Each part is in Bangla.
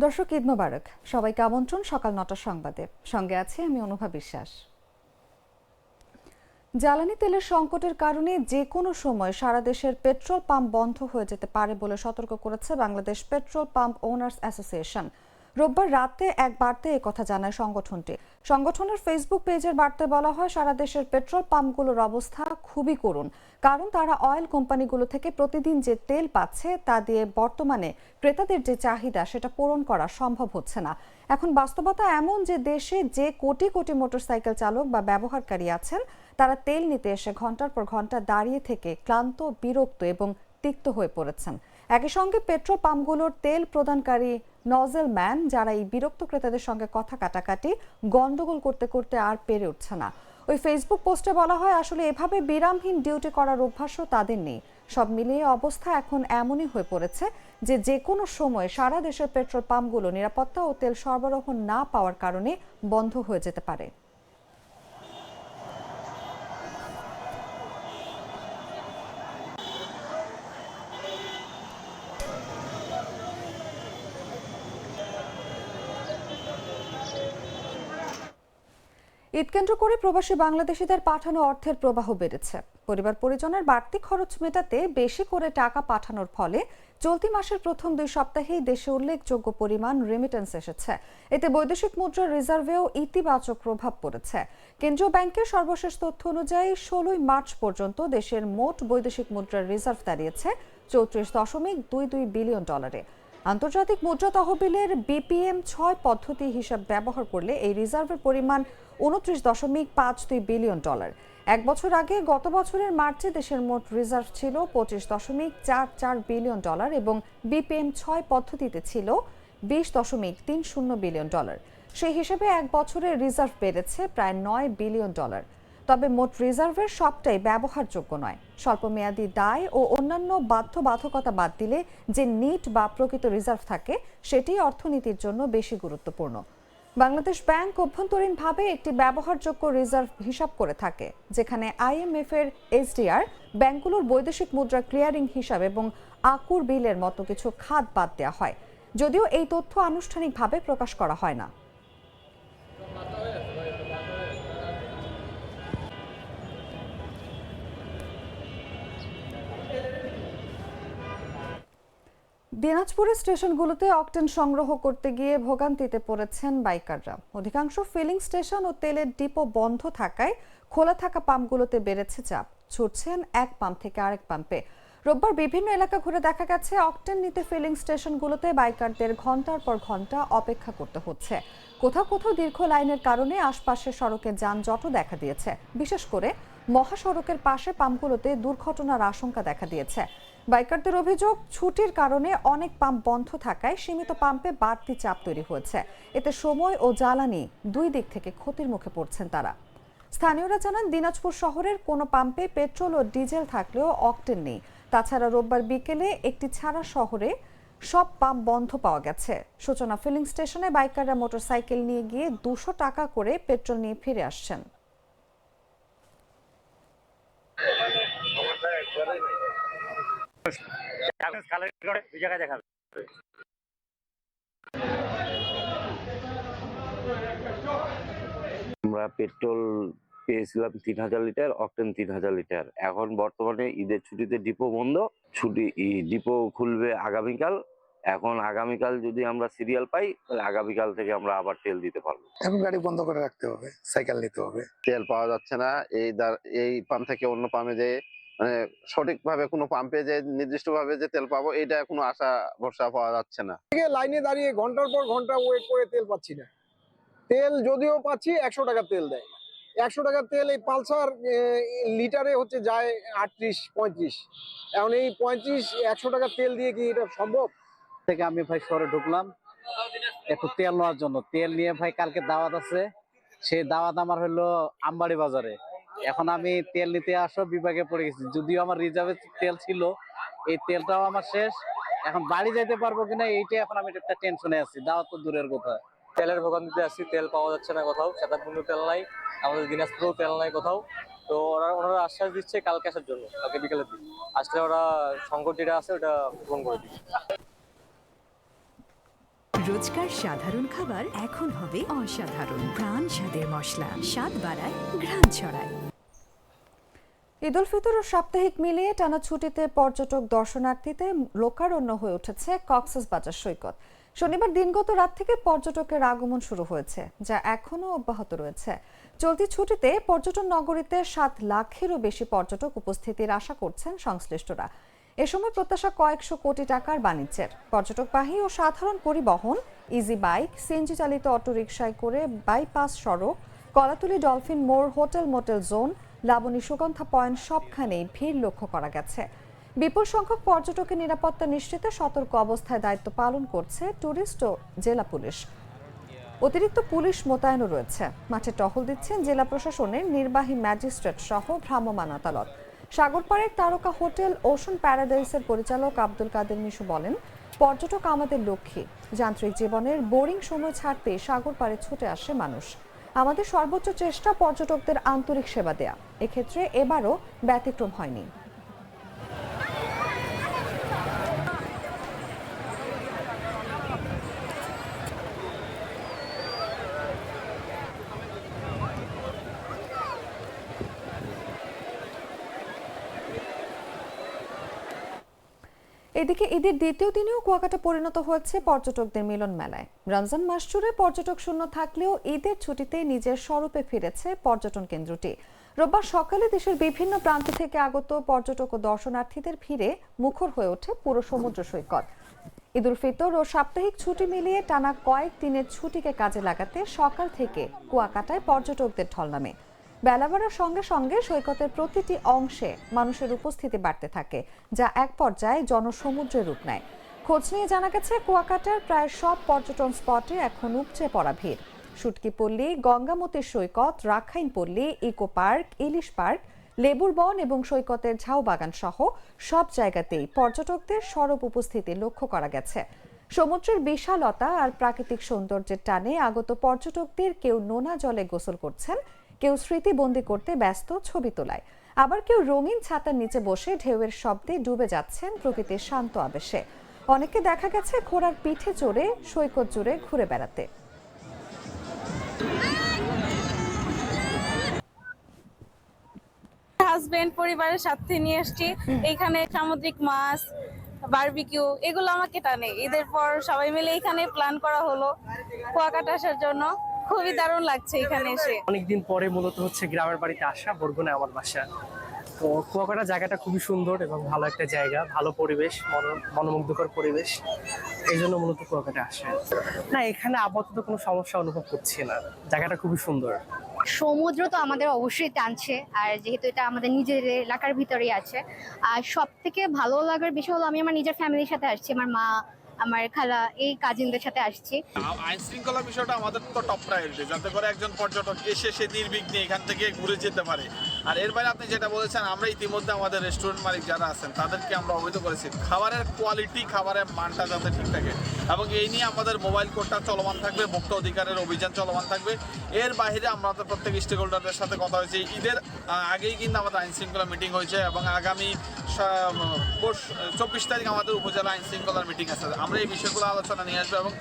দর্শক, ঈদ মোবারক। সবাইকে আমন্ত্রণ সকাল ৯টার সংবাদে। সঙ্গে আছি আমি অনুভা বিশ্বাস। জ্বালানি তেলের সংকটের কারণে যে কোনো সময় সারা দেশের পেট্রোল পাম্প বন্ধ হয়ে যেতে পারে বলে সতর্ক করেছে Bangladesh petrol pump owners association. রোববার রাতে এক বার্তায় একথা জানায় সংগঠনটি। সংগঠনের ফেসবুক পেজের বার্তায় বলা হয়, সারা দেশের পেট্রোল পাম্পগুলোর অবস্থা খুবই করুণ, কারণ তারা অয়েল কোম্পানিগুলো থেকে প্রতিদিন যে তেল পাচ্ছে তা দিয়ে বর্তমানে ক্রেতাদের যে চাহিদা সেটা পূরণ করা সম্ভব হচ্ছে না। এখন বাস্তবতা এমন যে দেশে যে কোটি কোটি মোটরসাইকেল চালক বা ব্যবহারকারী আছেন, তারা তেল নিতে এসে ঘন্টার পর ঘন্টা দাঁড়িয়ে থেকে ক্লান্ত, বিরক্ত এবং তিক্ত হয়ে পড়েছেন। একই সঙ্গে পেট্রোল পাম্পগুলোর তেল প্রদানকারী নজেল ম্যান, যারা এই বিরক্ত ক্রেতাদের সঙ্গে কথা কাটাকাটি, গন্ডগোল করতে করতে আর পেরে উঠছে না। ওই ফেসবুক পোস্টে বলা হয়, আসলে এভাবে বিরামহীন ডিউটি করার অভ্যাসও তাদের নেই। সব মিলিয়ে অবস্থা এখন এমনই হয়ে পড়েছে যে কোনো সময় সারা দেশের পেট্রোল পাম্পগুলো নিরাপত্তা ও তেল সরবরাহ না পাওয়ার কারণে বন্ধ হয়ে যেতে পারে। ঈদ কেন্দ্র করে প্রবাসী বাংলাদেশিদের পাঠানো অর্থের প্রবাহ বেড়েছে। পরিবার পরিজনের বাড়তি খরচ মেটাতে বেশি করে টাকা পাঠানোর ফলে চলতি মাসের প্রথম ২ সপ্তাহেই দেশে উল্লেখযোগ্য পরিমাণ রেমিটেন্স এসেছে। এতে বৈদেশিক মুদ্রার রিজার্ভেও ইতিবাচক প্রভাব পড়েছে। কেন্দ্রীয় ব্যাংকের সর্বশেষ তথ্য অনুযায়ী ১৬ই মার্চ পর্যন্ত দেশের মোট বৈদেশিক মুদ্রার রিজার্ভ দাঁড়িয়েছে ৩৪.২২ বিলিয়ন ডলারে। আন্তর্জাতিক মুদ্রা তহবিলের BPM-6 পদ্ধতি হিসাব ব্যবহার করলে এই রিজার্ভের পরিমাণ ২৯.৫২ বিলিয়ন ডলার। এক বছর আগে গত বছরের মার্চে দেশের মোট রিজার্ভ ছিল ২৫.৪৪ বিলিয়ন ডলার এবং BPM-6 পদ্ধতিতে ছিল ২০.৩০ বিলিয়ন ডলার। সেই হিসেবে এক বছরে রিজার্ভ বেড়েছে প্রায় ৯ বিলিয়ন ডলার। তবে মোট রিজার্ভের সবটাই ব্যবহারযোগ্য নয়। স্বল্পমেয়াদী দায় ও অন্যান্য বাধ্যবাধকতা বাদ দিলে যে নিট বা প্রকৃত রিজার্ভ থাকে, সেটি অর্থনীতির জন্য বেশি গুরুত্বপূর্ণ। বাংলাদেশ ব্যাংক অভ্যন্তরীণভাবে একটি ব্যবহারযোগ্য রিজার্ভ হিসাব করে থাকে, যেখানে IMF এর SDR, ব্যাংকগুলোর বৈদেশিক মুদ্রা ক্লিয়ারিং হিসাব এবং আকুর বিলের মতো কিছু খাত বাদ দেওয়া হয়, যদিও এই তথ্য আনুষ্ঠানিকভাবে প্রকাশ করা হয় না। দিনাজপুরের স্টেশনগুলোতে অকটেন সংগ্রহ করতে গিয়ে ভোগান্তিতে পড়েছেন বাইকাররা। অধিকাংশ ফিলিং স্টেশন ও তেলের ডিপো বন্ধ থাকায় খোলা থাকা পাম্পগুলোতে বেড়েছে চাপ। ছুটছেন এক পাম্প থেকে আরেক পাম্পে। রোববার বিভিন্ন এলাকা ঘুরে দেখা গেছে, অকটেন নিতে ফিলিং স্টেশনগুলোতে বাইকারদের ঘন্টার পর ঘন্টা অপেক্ষা করতে হচ্ছে। কোথাও কোথাও দীর্ঘ লাইনের কারণে আশপাশের সড়কে যানজটও দেখা দিয়েছে। বিশেষ করে মহাসড়কের পাশে পাম্পগুলোতে দুর্ঘটনার আশঙ্কা দেখা দিয়েছে। বাইকারদের অভিযোগ, ছুটির কারণে অনেক পাম্প বন্ধ থাকায় সীমিত পাম্পে বাড়তি চাপ তৈরি হয়েছে। এতে সময় ও জ্বালানি দুই দিক থেকে ক্ষতির মুখে পড়ছেন তারা। স্থানীয়রা জানান, দিনাজপুর শহরের কোনো পাম্পে পেট্রোল ও ডিজেল থাকলেও অকটেন নেই। তাছাড়া রোববার বিকেলে একটি ছাড়া শহরে সব পাম্প বন্ধ পাওয়া গেছে। সূচনা ফিলিং স্টেশনে বাইকাররা মোটরসাইকেল নিয়ে গিয়ে ২০০ টাকা করে পেট্রোল নিয়ে ফিরে আসছেন। আমরা পেট্রোল পেয়েছিলাম ৩,০০০ লিটার, অকটেন ৩,০০০ লিটার। এখন বর্তমানে ঈদের ছুটিতে ডিপো বন্ধ, ডিপো খুলবে আগামীকাল। এখন আগামীকাল যদি আমরা সিরিয়াল পাই, তাহলে আগামীকাল থেকে আমরা আবার তেল দিতে পারবো। এখন গাড়ি বন্ধ করে রাখতে হবে, সাইকেল নিতে হবে। তেল পাওয়া যাচ্ছে না, এই পাম্প থেকে অন্য পাম্পে যে মানে সঠিকভাবে কোনো পাম্পে যে নির্দিষ্টভাবে যে তেল পাবো, এটা কোনো আশা ভরসা পাওয়া যাচ্ছে না। লাইনে দাঁড়িয়ে ঘন্টার পর ঘন্টা ওয়েট করে তেল পাচ্ছি না। তেল যদিও পাচ্ছি ১০০ টাকার তেল দেয়। ১০০ টাকার তেল এই পালসার লিটারে হচ্ছে যায় ৩৮-৩৫। এখন এই ১০০ টাকার তেল দিয়ে কি এটা সম্ভব? থেকে আমি ভাই শহরে ঢুকলাম একটু তেল নেওয়ার জন্য। তেল নিয়ে ভাই কালকে দাওয়াত আছে, সেই দাওয়াত আমার হলো আমবাড়ি বাজারে। এখন আমি তেল নিতে বিভাগে পড়ে গেছি, যদিও আমার রিজার্ভে তেল ছিল, এই তেলটাও আমার শেষ। এখন বাড়ি যাইতে পারবো কিনা এইটাই এখন আমি একটা টেনশনে আছি। দাওয়াত তো দূরের কথা। তেলের ভোগান্তিতে আছি, তেল পাওয়া যাচ্ছে না কোথাও। সেতারকুণ্ডে তেল নাই, আমাদের দিনাজপুরেও তেল নাই কোথাও। তো ওনারা আশ্বাস দিচ্ছে কালকে আসার জন্য, কালকে বিকেলের দিন আসলে ওরা সংকট যেটা আছে ওটা পূরণ করে দিবে। রোজকার সাধারণ খাবার এখন হবে অসাধারণ। প্রাণ স্বাদের মশলা, স্বাদ বাড়ায়, ঘ্রাণ ছড়ায়। ঈদ উল ফিতর ও সাপ্তাহিক মিলিয়ে টানা ছুটিতে পর্যটক দর্শনার্থীতে লোকারণ্য হয়ে উঠেছে কক্সবাজার সৈকত। শনিবার দিনগত রাত থেকে পর্যটকের আগমন শুরু হয়েছে, যা এখনও অব্যাহত রয়েছে। চলতি ছুটিতে পর্যটন নগরীতে 7 লাখেরও বেশি পর্যটক উপস্থিতির আশা করছেন সংশ্লিষ্টরা। এ সময় প্রত্যাশা কয়েকশো কোটি টাকার বাণিজ্যের। পর্যটকবাহী ও সাধারণ পরিবহন, ইজি বাইক, সিএনজি চালিত অটোরিকশায় করে বাইপাস সড়ক, কলাতুলি ডলফিন মোড়, hotel motel zone, Laboni Sugandha point সবখানেই ভিড় লক্ষ্য করা গেছে। বিপুল সংখ্যক পর্যটকের নিরাপত্তা নিশ্চিতে সতর্ক অবস্থায় দায়িত্ব পালন করছে ট্যুরিস্ট ও জেলা পুলিশ। অতিরিক্ত পুলিশ মোতায়েনও রয়েছে। মাঠে টহল দিচ্ছেন জেলা প্রশাসনের নির্বাহী ম্যাজিস্ট্রেট সহ ভ্রাম্যমাণ আদালত। সাগরপাড়ের তারকা হোটেল ওশন প্যারাডাইসের পরিচালক আব্দুল কাদের মিশু বলেন, পর্যটক আমাদের লক্ষ্যী। যান্ত্রিক জীবনের বোরিং সময় ছাড়তে সাগরপাড়ে ছুটে আসে মানুষ। আমাদের সর্বোচ্চ চেষ্টা পর্যটকদের আন্তরিক সেবা দেয়া। এক্ষেত্রে এবারও ব্যতিক্রম হয়নি। এদিকে ঈদের দ্বিতীয় দিনেও কুয়াকাটা পরিণত হয়েছে পর্যটকদের মিলন মেলায়। রমজান মাস জুড়ে পর্যটক শূন্য থাকলেও ঈদের ছুটিতে নিজের স্বরূপে ফিরেছে পর্যটন কেন্দ্রটি। রোববার সকালে দেশের বিভিন্ন প্রান্ত থেকে আগত পর্যটক ও দর্শনার্থীদের ভিড়ে মুখর হয়ে ওঠে পুরো সমুদ্র সৈকত। ঈদ উল ফিতর ও সাপ্তাহিক ছুটি মিলিয়ে টানা কয়েক দিনের ছুটিকে কাজে লাগাতে সকাল থেকে কুয়াকাটায় পর্যটকদের ঢল নামে। বেলা বাড়ার সঙ্গে সঙ্গে সৈকতের প্রতিটি অংশে মানুষের উপস্থিতি বাড়তে থাকে, যা এক পর্যায়ে জনসমুদ্রের রূপ নেয়। খোঁজ নিয়ে জানা গেছে, কুয়াকাটার প্রায় সব পর্যটন স্পটে এখন উপচে পড়া ভিড়। শুটকিপল্লী, গঙ্গামতির সৈকত, রাখাইনপল্লী, ইকো পার্ক, ইলিশ পার্ক, লেবুর বন এবং সৈকতের ঝাউবাগান সহ সব জায়গাতেই পর্যটকদের সরব উপস্থিতি লক্ষ্য করা গেছে। সমুদ্রের বিশালতা আর প্রাকৃতিক সৌন্দর্যের টানে আগত পর্যটকদের কেউ নোনা জলে গোসল করছেন, কেউ স্মৃতিবন্দী করতে ব্যস্ত ছবি তোলায়, আবার কেউ রঙিন ছাতার নিচে বসে ঢেউয়ের শব্দে ডুবে যাচ্ছেন প্রকৃতির শান্ত আবেশে। অনেকে দেখা গেছে ঘোড়ার পিঠে চড়ে সৈকত জুড়ে ঘুরে বেড়াতে। হাজবেন্ড পরিবারের সাথে নিয়ে এসেছি। এখানে সামুদ্রিক মাছ, বারবিকিউ এগুলো আমাকে টানে। ঈদের পর সবাই মিলে এখানে প্ল্যান করা হলো কুয়াকাটা আসার জন্য। খুবই দারুণ লাগছে এখানে এসে। অনেকদিন পরে মূলত হচ্ছে গ্রামের বাড়িতে আসা, বরগুনায় আমার বাসা। তো কুয়াকাটা জায়গাটা খুবই সুন্দর এবং ভালো একটা জায়গা, ভালো পরিবেশ, মনোমুগ্ধকর পরিবেশ। এই জন্য মূলত কুয়াকাটা আসে। না, এখানে আপাতত কোনো সমস্যা অনুভব করছি না, জায়গাটা খুবই সুন্দর। সমুদ্র তো আমাদের অবশ্যই টানছে, আর যেহেতু এটা আমাদের নিজের এলাকার ভিতরেই আছে, আর সব থেকে ভালো লাগার বিষয় হলো আমি আমার নিজের ফ্যামিলির সাথে আসছি, আমার মা, আমার খালা, এই কাজিনদের সাথে আসছি। আইন শৃঙ্খলা বিষয়টা আমাদের তো টপ প্রায়োরিটি, যাতে করে একজন পর্যটক এসে সে নির্বিঘ্নে এখান থেকে ঘুরে যেতে পারে। আর এর বাইরে আপনি যেটা বলেছেন, আমরা ইতিমধ্যে আমাদের রেস্টুরেন্ট মালিক যারা আছেন তাদেরকে আমরা অবহিত করেছি খাবারের কোয়ালিটি, খাবারের মানটা যাতে ঠিক থাকে, এবং এই নিয়ে আমাদের মোবাইল কোর্টটা চলমান থাকবে, ভোক্তা অধিকারের অভিযান চলমান থাকবে। এর বাইরে আমাদের প্রত্যেক স্টেক হোল্ডারদের সাথে কথা হয়েছে। ঈদের আগেই কিন্তু আমাদের আইন শৃঙ্খলা মিটিং হয়েছে এবং আগামী 24 তারিখ আমাদের উপজেলা আইন শৃঙ্খলার মিটিং আছে। আমরা এই বিষয়গুলো আলোচনা নিয়ে আসবো এবং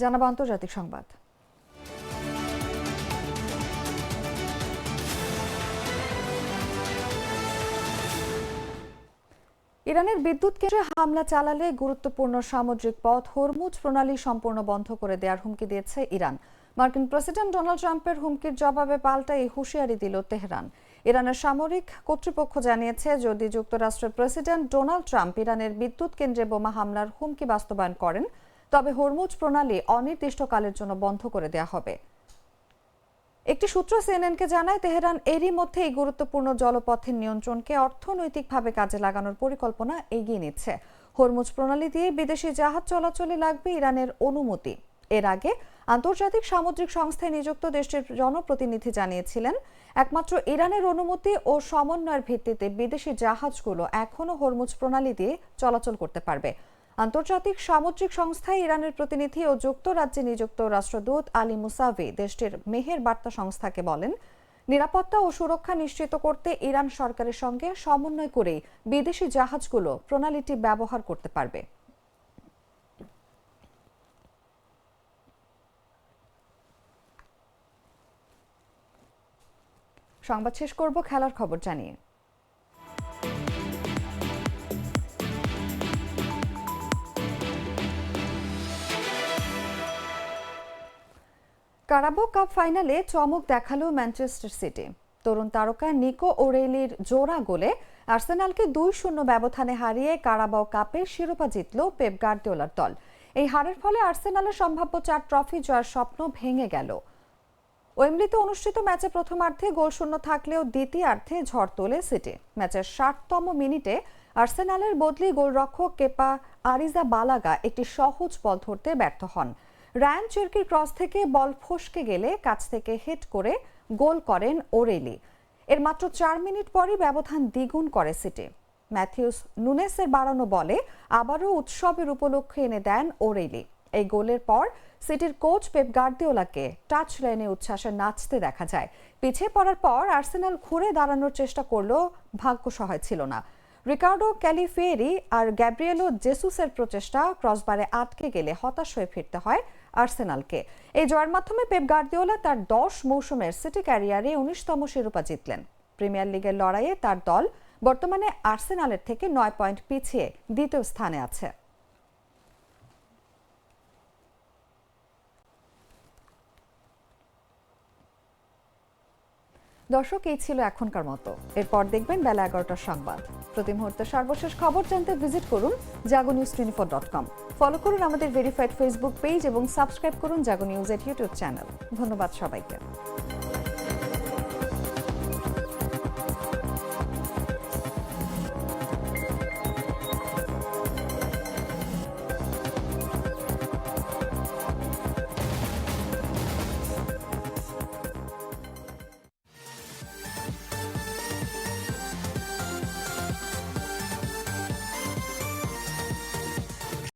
জানাবো আন্তর্জাতিক সংবাদ। ইরানের বিদ্যুৎ কেন্দ্রে হামলা চালালে গুরুত্বপূর্ণ সামুদ্রিক পথ হরমুজ প্রণালী সম্পূর্ণ বন্ধ করে দেওয়ার হুমকি দিয়েছে ইরান। মার্কিন প্রেসিডেন্ট ডোনাল্ড ট্রাম্পের হুমকির জবাবে পাল্টা এই হুঁশিয়ারি দিল তেহরান। ইরানের সামরিক কর্তৃপক্ষ জানিয়েছে, যদি যুক্তরাষ্ট্রের প্রেসিডেন্ট ডোনাল্ড ট্রাম্প ইরানের বিদ্যুৎ কেন্দ্রে বোমা হামলার হুমকি বাস্তবায়ন করেন, তবে হরমুজ প্রণালী অনির্দিষ্টকালের জন্য বন্ধ করে দেওয়া হবে। একটি সূত্র সিএনএনকে জানায়, তেহরান এরই মধ্যে এই গুরুত্বপূর্ণ জলপথের নিয়ন্ত্রণকে অর্থনৈতিকভাবে কাজে লাগানোর পরিকল্পনা এগিয়ে নিচ্ছে। হরমুজ প্রণালী দিয়ে বিদেশি জাহাজ চলাচলে লাগবে ইরানের অনুমতি। এর আগে আন্তর্জাতিক সামুদ্রিক সংস্থায় নিযুক্ত দেশটির জনপ্রতিনিধি জানিয়েছিলেন, একমাত্র ইরানের অনুমতি ও সমন্বয়ের ভিত্তিতে বিদেশি জাহাজগুলো এখনও হরমুজ প্রণালী দিয়ে চলাচল করতে পারবে। আন্তর্জাতিক সামুদ্রিক সংস্থায় ইরানের প্রতিনিধি ও যুক্তরাজ্যে নিযুক্ত রাষ্ট্রদূত আলী মুসাভি দেশটির মেহের বার্তা সংস্থাকে বলেন, নিরাপত্তা ও সুরক্ষা নিশ্চিত করতে ইরান সরকারের সঙ্গে সমন্বয় করে বিদেশি জাহাজগুলো প্রণালীটি ব্যবহার করতে পারবে। সংবাদ শেষ করব খেলার খবর জানিয়ে। কারাবো কাপ ফাইনালে চমক দেখালো ম্যানচেস্টার সিটি। তরুণ তারকা নিকো ওরেলির জোড়া গোলে আর্সেনালকে 2-0 ব্যবধানে হারিয়ে কারাবাও কাপের শিরোপা জিতল পেপ গার্দিওলার দল। এই হারের ফলে আর্সেনালের সম্ভাব্য 4 ট্রফি জয়ের স্বপ্ন ভেঙে গেল। ওয়েম্বলিতে অনুষ্ঠিত ম্যাচে প্রথমার্ধে গোলশূন্য থাকলেও দ্বিতীয়ার্ধে ঝড় তোলে সিটি। ম্যাচের 60তম মিনিটে আর্সেনালের বদলি গোলরক্ষক কেপা আরিজাবালাগা একটি সহজ বল ধরতে ব্যর্থ হন। রায়ান চেরকির ক্রস থেকে বল ফসকে গেলে কাছ থেকে হিট করে গোল করেন ওরেলি। এর মাত্র 4 মিনিট পরই ব্যবধান দ্বিগুণ করে সিটি। ম্যাথিউস নুনেসের বাড়ানো বলে আবারও উৎসবের উপলক্ষে এনে দেন ওরেলি। এই গোলের পর সিটির কোচ পেপ গার্দিওলাকে টাচ লাইনে উচ্ছ্বাসে নাচতে দেখা যায়। পিছিয়ে পড়ার পর আর্সেনাল ঘুরে দাঁড়ানোর চেষ্টা করলেও ভাগ্য সহায় ছিল না। রিকার্ডো ক্যালিফিয়েরি আর গ্যাব্রিয়েলো জেসুসের প্রচেষ্টা ক্রসবারে আটকে গেলে হতাশ হয়ে ফিরতে হয় আর্সেনালকে। এই জয়ের মাধ্যমে পেপ গার্দিওলা তার 10 মৌসুমের সিটি ক্যারিয়ারে 19তম শিরোপা জিতলেন। প্রিমিয়ার লিগের লড়াইয়ে তার দল বর্তমানে আর্সেনালের থেকে 9 পয়েন্ট পিছিয়ে দ্বিতীয় স্থানে আছে। দর্শক, এই ছিল এখনকার মতো। এরপর দেখবেন বেলা 11টার সংবাদ। প্রতি মুহূর্তে সর্বশেষ খবর জানতে ভিজিট করুন jagonews24.com। ফলো করুন আমাদের ভেরিফাইড ফেসবুক পেজ এবং সাবস্ক্রাইব করুন জাগো নিউজের ইউটিউব চ্যানেল। ধন্যবাদ সবাইকে।